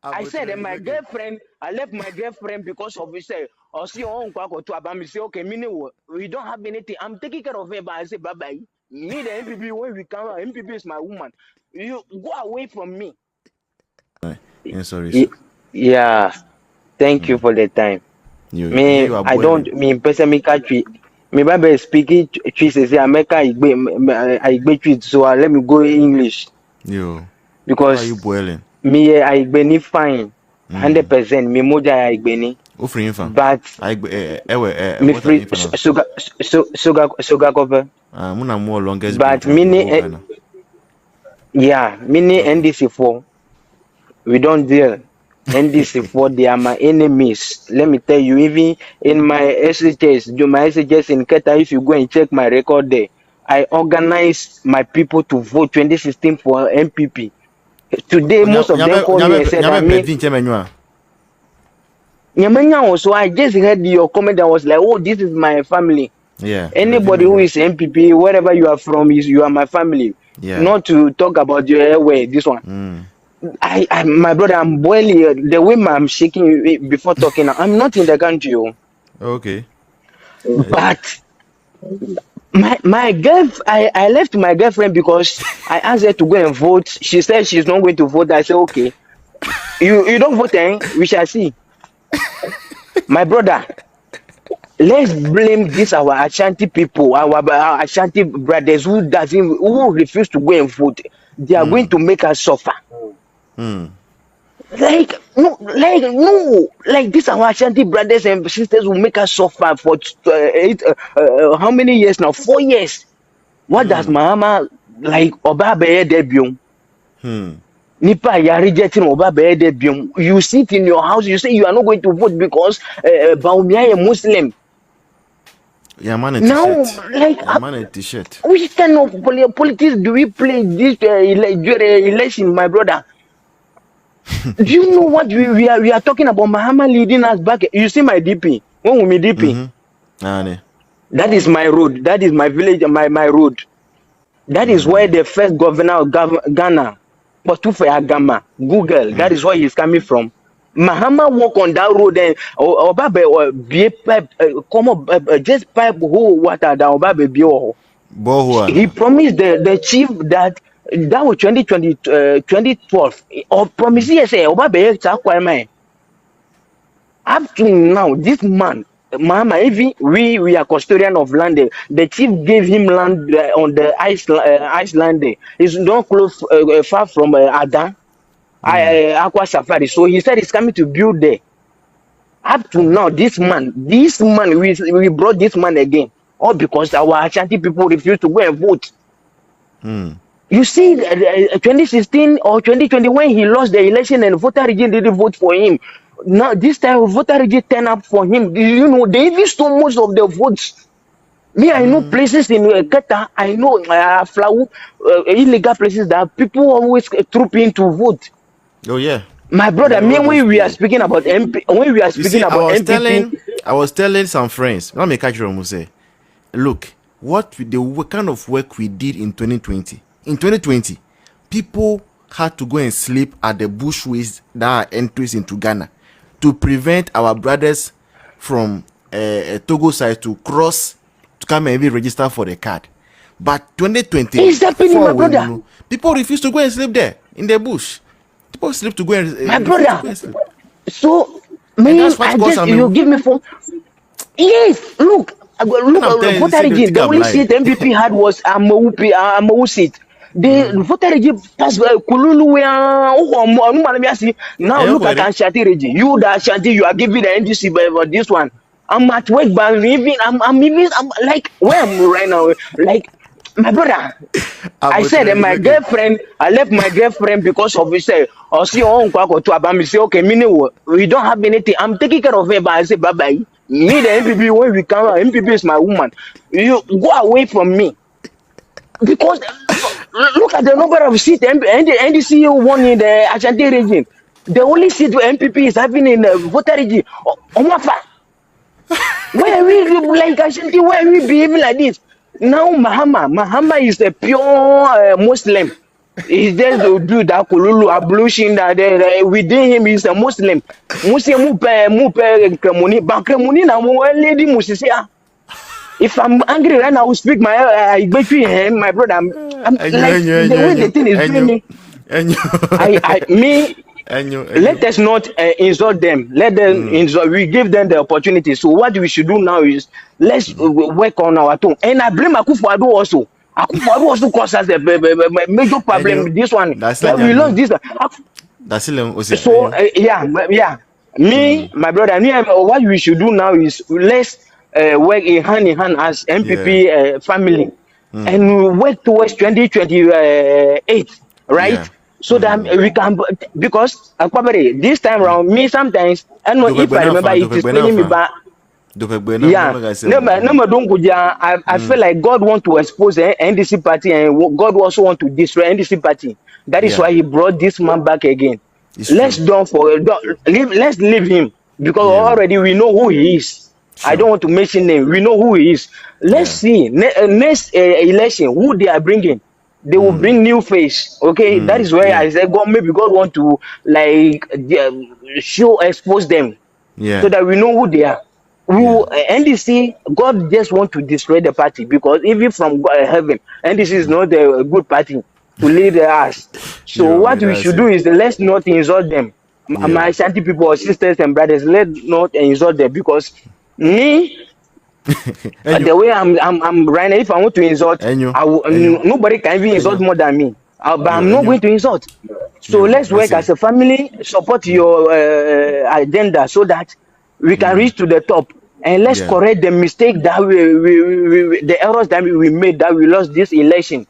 I said that my girlfriend, I left my girlfriend because of we say, or see your own quack or two about me say, okay, meaning we don't have anything. I'm taking care of her, but I say bye bye. Me the MPP when we come, MPP is my woman. You go away from me. Yeah, sorry, sir. Y- Yeah, thank you for the time. You Me, are I don't boiling. me person me catch me Bible speaking trees say America I trees so let me go English You. Why are you because boiling? me I ni fine 100% me moja I ni Free infant. but me What are free infant? sugar cover Muna more longest breed but in the mini whole Ghana. yeah mini Okay. NDC4 we don't deal. NDC4 they are my enemies. Let me tell you, even in my SHS, do my SHS in Keta, if you go and check my record there, I organized my people to vote 2016 for NPP. Today, most of them call me and said that me, Nyamanya also, I just heard your comment. I was like, oh, this is my family. Yeah. Anybody who is NPP, wherever you are from, is you are my family. Yeah. Not to talk about your airway, this one. My brother, I'm boiling. The way I'm shaking before talking, I'm not in the country, oh. Okay. But my girl, I left my girlfriend because I asked her to go and vote. She said she's not going to vote. I said, okay, you don't vote, eh? We shall see. My brother, let's blame this our Ashanti people, our Ashanti brothers who refuse to go and vote. They are going to make us suffer. Like this our Ashanti brothers and sisters will make us suffer for how many years now? 4 years. What does Mahama like Oba debut? Nipa ya rejecting Oba debut. You sit in your house, you say you are not going to vote because Baumia a Muslim. Yeah, man, a Now, t-shirt. like, Yeah, man, a t-shirt. which kind of politics do we play this election, my brother? Do you know what we are talking about? Mahama leading us back. You see my DP. When we DP, that is my road. That is my village. My road. That is where the first governor of Ghana, Potufe Agama, Google. That is where he's coming from. Mahama walk on that road and Obabe or be pipe, come up, just pipe who water that Obabe be. He Bohuana. promised the chief that was 2020, 2012. Or promise yes, Obabe Chakwame. Up to now, this man, Mama, even we are custodian of land. The chief gave him land on the Iceland. It's not close, far from Ada, Aqua Safari. So he said he's coming to build there. Up to now, this man, we brought this man again. All because our Ashanti people refuse to go and vote. You see, 2016 or 2020, when he lost the election and voter region didn't vote for him. Now, this time, voter region turn up for him. You know, they even stole most of the votes. Me, I know places in Keta, I know illegal places that people always troop in to vote. Oh yeah. My brother, me, All those when we are places. speaking about MP, when we are You speaking see, about MPP, I was telling some friends. Let me catch you say, look, the kind of work we did in 2020. In 2020, people had to go and sleep at the bushways that are entries into Ghana to prevent our brothers from Togo side to cross to come and even register for the card. But 2020, it's happening, my brother. people refuse to go and sleep there in the bush. People sleep to go and My refuse to go brother. and sleep. So, And man, that's what I caused just you give me phone. Yes, look, I'm telling you, voter say they regime. think The I'm only lying. seat MPP had was Amau seat. The voter regime passed Kululu. Now look at Ashanti regime. You the Ashanti, you are giving the NDC for this one. I'm at work, but I'm like where I'm right now. Like my brother. I said that my girlfriend, I left my girlfriend because of you say, or see your own quack or two about me. Say, okay, meaning we don't have anything. I'm taking care of her, but I say, bye bye. Me, the MPP, when we come, MPP is my woman. You go away from me. Because look at the number of seats and the NDC won in the Ashanti region. The only seat MPP is having in the voter region. Omafa. Where we like Ashanti, where we behaving like this? Now Mahama is a pure Muslim. He's just to do that kululu ablution that within him is a Muslim. Muslim mu pe kremoni, but kremoni na mo lady musisia. If I'm angry right now, I will speak my between him, my brother. I'm like the way the thing is doing me. Me. Let us not insult them. Let them insult. We give them the opportunity. So what we should do now is let's work on our tone. And I blame Akufo-Addo also. Akufo-Addo also caused us a major problem. This one, we lost this. So yeah. Me, my brother, me. What we should do now is let's work in hand as NPP family, and we work towards 2028, right? Yeah. So that we can, because probably this time around, me sometimes, I know if I remember, it is paying me back. Yeah, I feel like God want to expose the NDC party, and God also want to destroy NDC party. That is why He brought this man back again. Let's leave him, because already we know who he is. Sure. I don't want to mention name. We know who he is. Let's see next election who they are bringing. They will bring new face. Okay, that is where I said God, maybe God want to like expose them, so that we know who they are. NDC, God just want to destroy the party, because even from heaven, NDC is not a good party to lead us. So what we should do is let's not insult them. My Ashanti people or sisters and brothers, let's not insult them, because me. The way I'm right now, if I want to insult, nobody can even insult more than me. But I'm not going to insult. So let's work as a family, support your agenda, so that we can reach to the top. And let's correct the mistake that the errors that we made, that we lost this election.